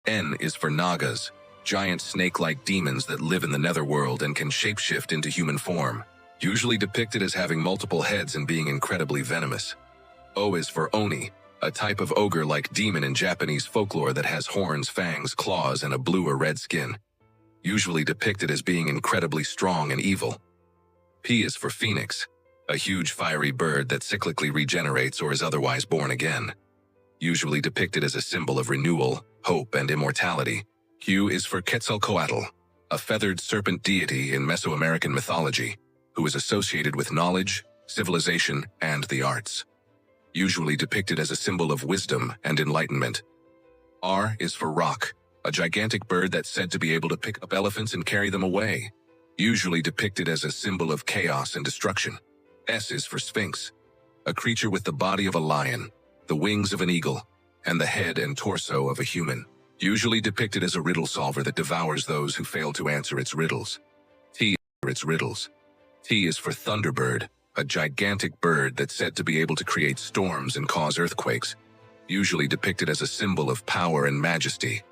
N is for Nagas, giant snake-like demons that live in the netherworld and can shapeshift into human form, usually depicted as having multiple heads and being incredibly venomous. O is for Oni, a type of ogre-like demon in Japanese folklore that has horns, fangs, claws, and a blue or red skin, usually depicted as being incredibly strong and evil. P is for Phoenix, a huge fiery bird that cyclically regenerates or is otherwise born again, usually depicted as a symbol of renewal, hope, and immortality. Q is for Quetzalcoatl, a feathered serpent deity in Mesoamerican mythology, who is associated with knowledge, civilization, and the arts, usually depicted as a symbol of wisdom and enlightenment. R is for Roc, a gigantic bird that's said to be able to pick up elephants and carry them away, usually depicted as a symbol of chaos and destruction. S is for Sphinx, a creature with the body of a lion, the wings of an eagle, and the head and torso of a human, usually depicted as a riddle solver that devours those who fail to answer its riddles. T is for its riddles. T is for Thunderbird, a gigantic bird that's said to be able to create storms and cause earthquakes, usually depicted as a symbol of power and majesty.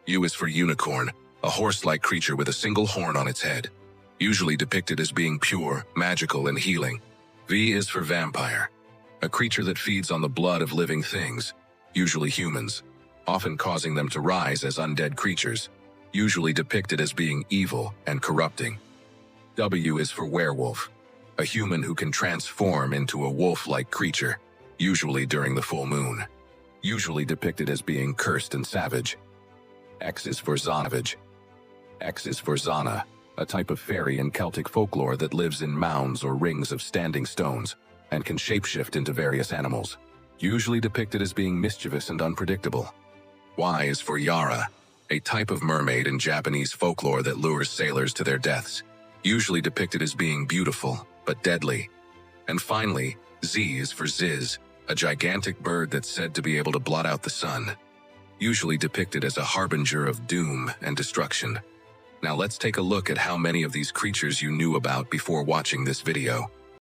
U is for Unicorn, a horse-like creature with a single horn on its head, usually depicted as being pure, magical, and healing. V is for Vampire, a creature that feeds on the blood of living things, usually humans, often causing them to rise as undead creatures, usually depicted as being evil and corrupting. W is for Werewolf, a human who can transform into a wolf-like creature, usually during the full moon, usually depicted as being cursed and savage. X is for Xanavage. X is for Xana, a type of fairy in Celtic folklore that lives in mounds or rings of standing stones and can shapeshift into various animals, usually depicted as being mischievous and unpredictable. Y is for Yara, a type of mermaid in Japanese folklore that lures sailors to their deaths, usually depicted as being beautiful but deadly. And finally, Z is for Ziz, a gigantic bird that's said to be able to blot out the sun, usually depicted as a harbinger of doom and destruction. Now let's take a look at how many of these creatures you knew about before watching this video.